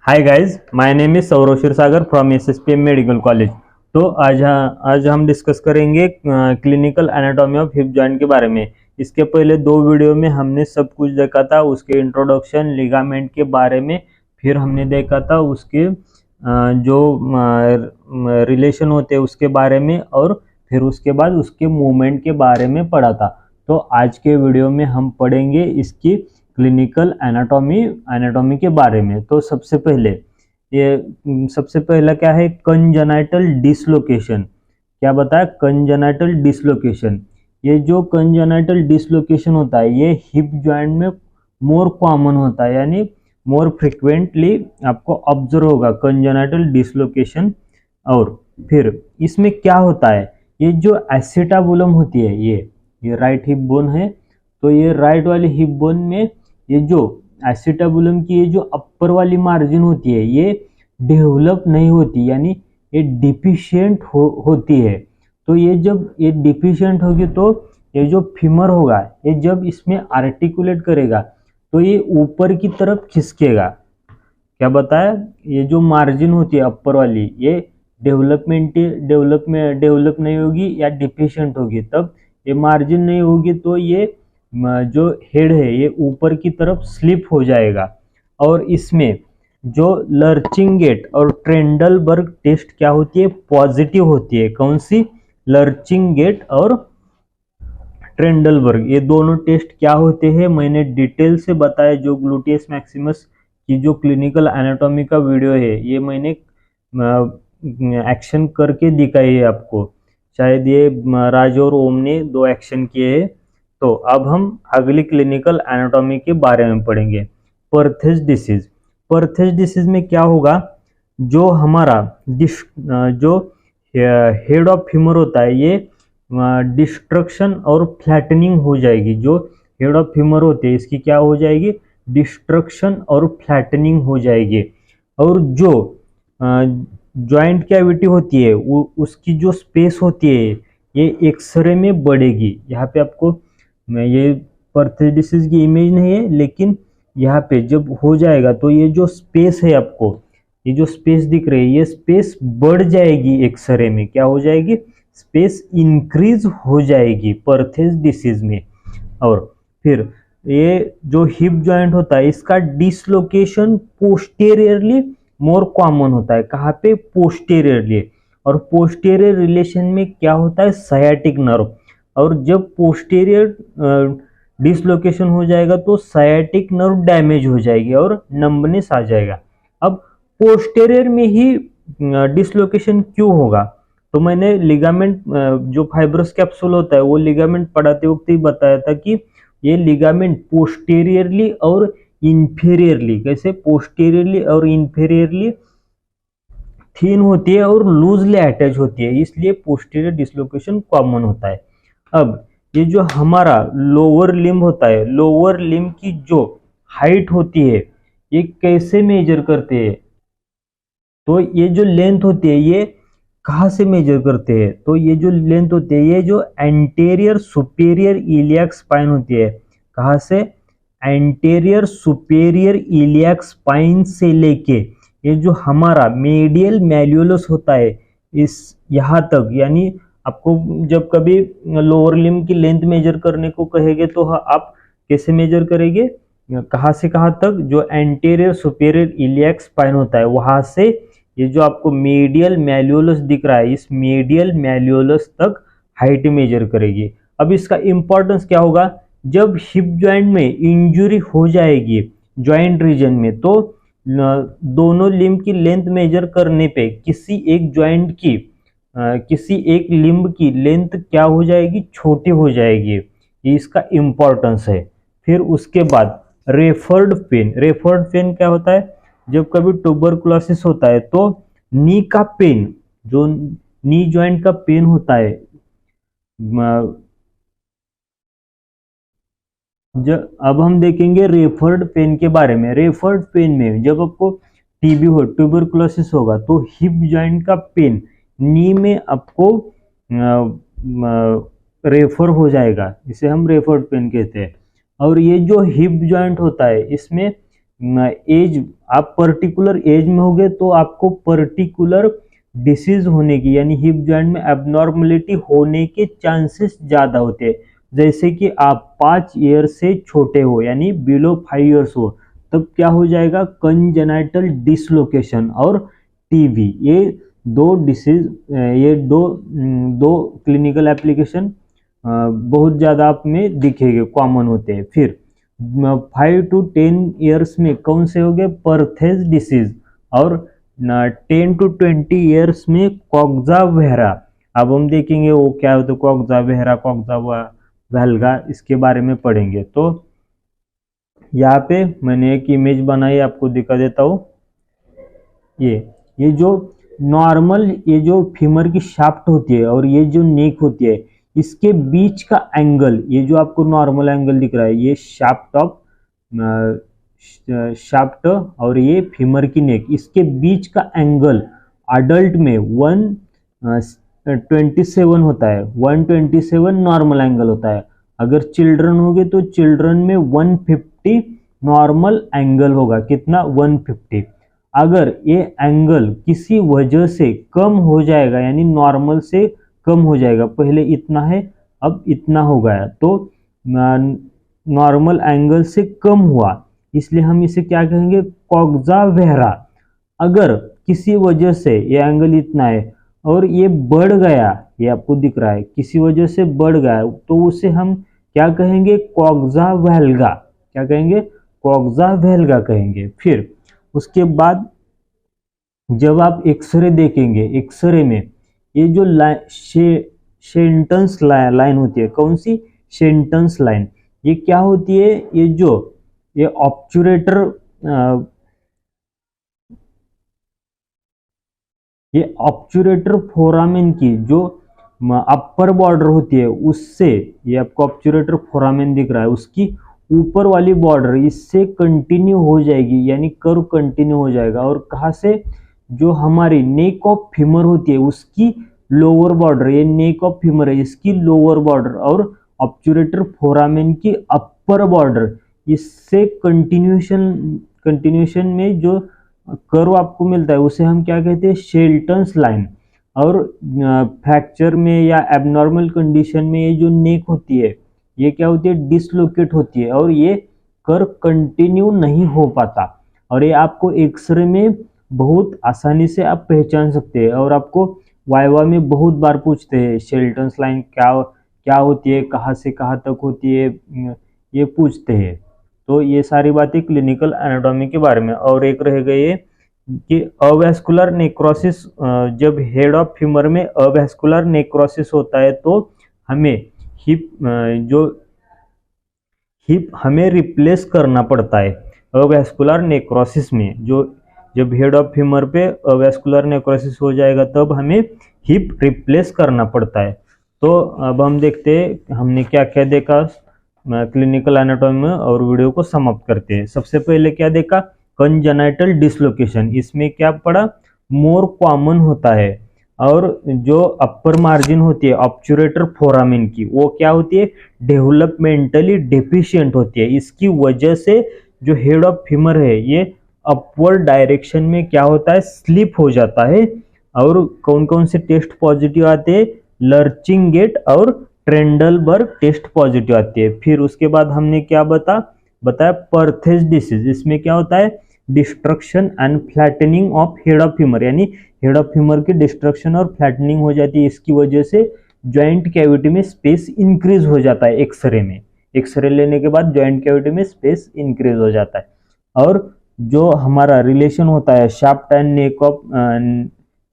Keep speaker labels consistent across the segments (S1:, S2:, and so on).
S1: Hi guys, my name is Saurav Kshirsagar from SSPM medical college. तो आज हम डिस्कस करेंगे clinical anatomy of hip joint के बारे में। इसके पहले दो वीडियो में हमने सब कुछ देखा था, उसके इंट्रोडक्शन, लिगामेंट के बारे में। फिर हमने देखा था उसके जो रिलेशन होते हैं उसके बारे में, और फिर उसके बाद उसके मूवमेंट के बारे में पढ़ा था। तो आज के वीडियो में हम पढ़ेंगे इसकी क्लिनिकल एनाटॉमी के बारे में। तो सबसे पहला क्या है, कंजेनाइटल डिसलोकेशन। क्या बताया? Congenital dislocation. ये जो कंजेनाइटल डिसलोकेशन होता है ये हिप जॉइंट में मोर कॉमन होता है, यानी मोर फ्रिक्वेंटली आपको ऑब्जर्व होगा कंजेनाइटल डिसलोकेशन। और फिर इसमें क्या होता है, ये जो एसिटाबुलम होती है, ये राइट हिप बोन है। तो ये राइट वाले हिप बोन में ये जो एसिटाबुलम की ये जो अपर वाली मार्जिन होती है ये डेवलप नहीं होती, यानी ये डिफिशिएंट होती है। तो ये जब ये डिफिशिएंट होगी तो ये जो फीमर होगा ये जब इसमें आर्टिकुलेट करेगा तो ये ऊपर की तरफ खिसकेगा। क्या बताया? ये जो मार्जिन होती है अपर वाली ये डेवलप नहीं होगी या डिफिशिएंट होगी। तब ये मार्जिन नहीं होगी तो ये जो हेड है ये ऊपर की तरफ स्लिप हो जाएगा। और इसमें जो लर्चिंग गेट और ट्रेंडलबर्ग टेस्ट क्या होती है, पॉजिटिव होती है। कौन सी? लर्चिंग गेट और ट्रेंडलबर्ग। ये दोनों टेस्ट क्या होते हैं मैंने डिटेल से बताया। जो ग्लूटियस मैक्सिमस की जो क्लिनिकल एनाटॉमी का वीडियो है ये मैंने एक्शन करके दिखाई है आपको। शायद ये राज और ओम ने 2 एक्शन किए हैं। तो अब हम अगली क्लिनिकल एनाटॉमी के बारे में पढ़ेंगे। पर्थेस डिसीज। पर्थेस डिसीज में क्या होगा, जो हमारा जो हेड ऑफ फीमर होता है ये डिस्ट्रक्शन और फ्लैटनिंग हो जाएगी। जो हेड ऑफ फीमर होते हैं इसकी क्या हो जाएगी, डिस्ट्रक्शन और फ्लैटनिंग हो जाएगी। और जो जॉइंट कैविटी होती है उसकी जो स्पेस होती है ये एक्सरे में बढ़ेगी। यहाँ पे आपको ये पर्थेस डिसीज की इमेज नहीं है, लेकिन यहाँ पे जब हो जाएगा तो ये जो स्पेस है, आपको ये जो स्पेस दिख रही है ये स्पेस बढ़ जाएगी एक्सरे में। क्या हो जाएगी? स्पेस इंक्रीज हो जाएगी पर्थेस डिसीज में। और फिर ये जो हिप जॉइंट होता है इसका डिसलोकेशन पोस्टेरियरली मोर कॉमन होता है। कहाँ पे? पोस्टेरियरली। और पोस्टेरियर रिलेशन में क्या होता है, सायाटिक नर्व। और जब पोस्टेरियर डिसलोकेशन हो जाएगा तो सायाटिक नर्व डैमेज हो जाएगी और नंबनेस आ जाएगा। अब पोस्टेरियर में ही डिसलोकेशन क्यों होगा, तो मैंने लिगामेंट जो फाइब्रस कैप्सूल होता है वो लिगामेंट पढ़ाते वक्त ही बताया था कि ये लिगामेंट पोस्टेरियरली और इंफीरियरली, कैसे पोस्टेरियरली और इंफीरियरली थिन होती है और लूजली अटैच होती है, इसलिए पोस्टेरियर डिसलोकेशन कॉमन होता है। अब ये जो हमारा लोअर लिम्ब होता है, लोअर लिम्ब की जो हाइट होती है ये कैसे मेजर करते हैं, तो ये जो लेंथ होती है ये कहाँ से मेजर करते हैं, तो ये जो लेंथ होती है ये जो एंटेरियर सुपेरियर इलियाक स्पाइन होती है। कहाँ से? एंटेरियर सुपेरियर इलियाक स्पाइन से लेके ये जो हमारा मेडियल मैल्यूलस होता है इस यहाँ तक, यानी आपको जब कभी लोअर लिम्ब की लेंथ मेजर करने को कहेंगे तो आप कैसे मेजर करेंगे, कहाँ से कहाँ तक? जो एंटेरियर सुपेरियर इलियाक स्पाइन होता है वहां से ये जो आपको मेडियल मैल्यूलस दिख रहा है इस मेडियल मैल्यूलस तक हाइट मेजर करेगी। अब इसका इंपॉर्टेंस क्या होगा, जब हिप जॉइंट में इंजुरी हो जाएगी जॉइंट रीजन में तो दोनों लिम्ब की लेंथ मेजर करने पे किसी एक जॉइंट की किसी एक लिम्ब की लेंथ क्या हो जाएगी, छोटी हो जाएगी। ये इसका इंपॉर्टेंस है। फिर उसके बाद रेफर्ड पेन। रेफर्ड पेन क्या होता है, जब कभी ट्यूबरकुलोसिस होता है तो नी का पेन, जो नी जॉइंट का पेन होता है, अब हम देखेंगे रेफर्ड पेन के बारे में। रेफर्ड पेन में जब आपको टीबी हो, ट्यूबरकुलोसिस होगा तो हिप जॉइंट का पेन नी में आपको रेफर हो जाएगा, इसे हम रेफर्ड पेन कहते हैं। और ये जो हिप जॉइंट होता है इसमें एज, आप पर्टिकुलर एज में होगे तो आपको पर्टिकुलर डिसीज होने की यानी हिप जॉइंट में एबनॉर्मलिटी होने के चांसेस ज़्यादा होते हैं। जैसे कि आप 5 ईयर से छोटे हो यानी बिलो 5 ईयर्स हो, तब क्या हो जाएगा, कंजेनाइटल डिसलोकेशन और टीबी, ये दो डिसीज, ये दो क्लिनिकल एप्लीकेशन बहुत ज़्यादा आप में दिखेंगे, कॉमन होते हैं। फिर 5 to 10 ईयर्स में कौन से हो गए, पर्थेज डिसीज, और 10 to 20 ईयर्स में कॉक्सा वेहरा। अब हम देखेंगे वो क्या होता है, कॉक्सा वेहरा, कॉक्सा वेल्गा, इसके बारे में पढ़ेंगे। तो यहाँ पे मैंने एक इमेज बनाई, आपको दिखा देता हूँ। ये जो नॉर्मल, ये जो फीमर की शाफ्ट होती है और ये जो नेक होती है, इसके बीच का एंगल, ये जो आपको नॉर्मल एंगल दिख रहा है, ये शाफ्ट और ये फीमर की नेक, इसके बीच का एंगल अडल्ट में 127 होता है, 127 नॉर्मल एंगल होता है। अगर चिल्ड्रन होगे तो चिल्ड्रन में 150 नॉर्मल एंगल होगा। कितना, 150। अगर ये एंगल किसी वजह से कम हो जाएगा, यानी नॉर्मल से कम हो जाएगा, पहले इतना है अब इतना हो गया, तो नॉर्मल एंगल से कम हुआ, इसलिए हम इसे क्या कहेंगे, कॉक्सा वेहरा। अगर किसी वजह से ये एंगल इतना है और ये बढ़ गया, ये आपको दिख रहा है, किसी वजह से बढ़ गया, तो उसे हम क्या कहेंगे, कॉक्सा वेल्गा। क्या कहेंगे, कॉक्सा वेल्गा कहेंगे। फिर उसके बाद जब आप एक्सरे देखेंगे, एक्सरे में ये जो शेंटन्स लाइन होती है, कौन सी, शेंटन्स लाइन, ये क्या होती है, ये ऑब्चुरेटर फोरामेन की जो अपर बॉर्डर होती है, उससे, ये आपको ऑब्चुरेटर फोरामेन दिख रहा है, उसकी ऊपर वाली बॉर्डर इससे कंटिन्यू हो जाएगी, यानी कर्व कंटिन्यू हो जाएगा। और कहाँ से, जो हमारी नेक ऑफ फीमर होती है उसकी लोअर बॉर्डर, ये नेक ऑफ फीमर है, इसकी लोअर बॉर्डर और ऑब्चुरेटर फोरामेन की अपर बॉर्डर, इससे कंटिन्यूशन में जो कर्व आपको मिलता है उसे हम क्या कहते हैं, शेल्टन्स लाइन। और फ्रैक्चर में या एबनॉर्मल कंडीशन में ये जो नेक होती है, ये क्या होती है, डिसलोकेट होती है और ये कर्व कंटिन्यू नहीं हो पाता। और ये आपको एक्सरे में बहुत आसानी से आप पहचान सकते हैं। और आपको वाइवा में बहुत बार पूछते हैं, शेल्टन्स लाइन क्या होती है, कहाँ से कहाँ तक होती है, ये पूछते हैं। तो ये सारी बातें क्लिनिकल एनाटॉमी के बारे में। और एक रह गई है कि अवैस्कुलर नेक्रोसिस, जब हेड ऑफ फीमर में अवैस्कुलर नेक्रोसिस होता है तो हमें हिप हमें रिप्लेस करना पड़ता है। अवैस्कुलर नेक्रोसिस में जब हेड ऑफ फीमर पे अवैस्कुलर नेक्रोसिस हो जाएगा तब हमें हिप रिप्लेस करना पड़ता है। तो अब हम देखते हैं हमने क्या क्या देखा क्लिनिकल एनाटॉमी में, और वीडियो को समाप्त करते हैं। सबसे पहले क्या देखा, कंजेनाइटल डिसलोकेशन, इसमें क्या पड़ा, मोर कॉमन होता है। और जो अपर मार्जिन होती है ऑब्चुरेटर फोरामेन की, वो क्या होती है, डेवलपमेंटली डेफिशिएंट होती है। इसकी वजह से जो हेड ऑफ फीमर है ये अपवर्ड डायरेक्शन में क्या होता है, स्लिप हो जाता है। और कौन कौन से टेस्ट पॉजिटिव आते हैं, लर्चिंग गेट और ट्रेंडलबर्ग टेस्ट पॉजिटिव आती है। फिर उसके बाद हमने क्या बताया पर्थेज डिसीज, इसमें क्या होता है, destruction and flattening of head of femur, यानी हेड ऑफ फीमर की डिस्ट्रक्शन और फ्लैटनिंग हो जाती है। इसकी वजह से जॉइंट कैविटी में स्पेस इंक्रीज हो जाता है। एक्सरे में, एक्सरे लेने के बाद जॉइंट कैविटी में स्पेस इंक्रीज हो जाता है। और जो हमारा रिलेशन होता है शाफ्ट एंड नेक ऑफ,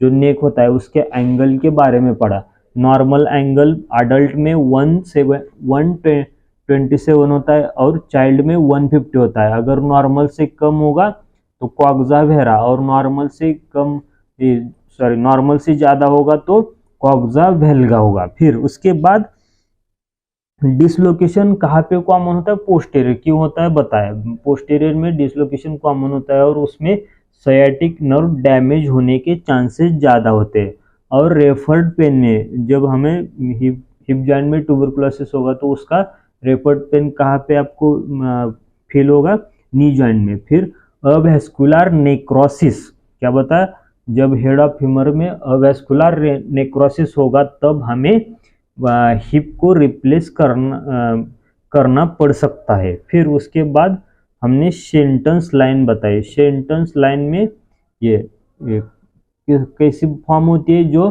S1: जो नेक होता है उसके एंगल के बारे में पढ़ा। नॉर्मल एंगल अडल्ट में 127 होता है और चाइल्ड में 150 होता है। अगर नॉर्मल से कम होगा तो कॉक्सा वेहरा, और नॉर्मल से ज़्यादा होगा तो कॉक्सा वेल्गा होगा। फिर उसके बाद डिसलोकेशन कहाँ पे कॉमन होता है, पोस्टीरियर। क्यों होता है बताया, पोस्टीरियर में डिसलोकेशन कॉमन होता है और उसमें साइटिक नर्व डैमेज होने के चांसेस ज़्यादा होते हैं। और रेफर्ड पेन में जब हमें हिप जॉइंट में ट्यूबरकुलोसिस होगा तो उसका रेफर्ड पेन कहाँ पे आपको फील होगा, नी जॉइंट में। फिर अवेस्कुलर नेक्रोसिस, क्या बताया, जब हेड ऑफ ह्यूमर में अवेस्कुलर नेक्रोसिस होगा तब हमें हिप को रिप्लेस करना पड़ सकता है। फिर उसके बाद हमने सेंटेंस लाइन बताई। सेंटेंस लाइन में ये कैसी फॉर्म होती है, जो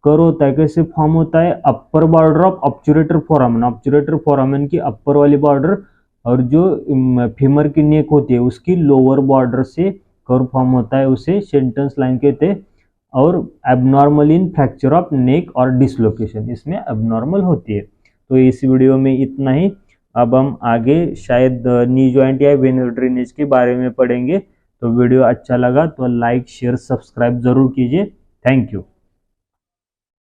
S1: कर होता है कैसे फॉर्म होता है, upper border of obturator foramen, obturator foramen की अपर वाली बॉर्डर और जो फीमर की नेक होती है उसकी लोअर बॉर्डर से कर्व फॉर्म होता है, उसे सेंटेंस लाइन कहते हैं। और abnormal in fracture of neck और डिसलोकेशन, इसमें एबनॉर्मल होती है। तो इस वीडियो में इतना ही। अब हम आगे शायद नी जॉइंट या वेनर ड्रेनेज के बारे में पढ़ेंगे। तो वीडियो अच्छा लगा तो लाइक शेयर सब्सक्राइब जरूर कीजिए। Thank you.